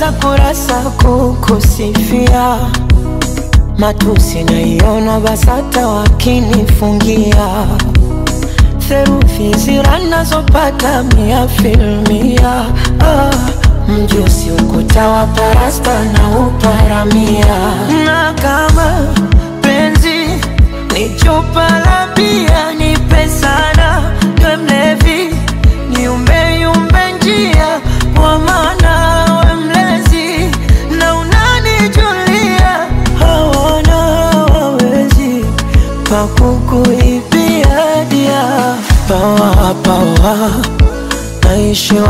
kila kurasa kukusifia, matusi naiona BASATA wakinifungia, theruthi zira nazopata 100%. Mjusi ukuta wa parasta na uparamia. Na kama penzi ni chupa la bia, nipe sana niwe mlevi, niumbe yumbe njia, kwa maana we mlezi na unanijulia. Hawana wawezi pa kukuibia dia, pawa pawa naishiwa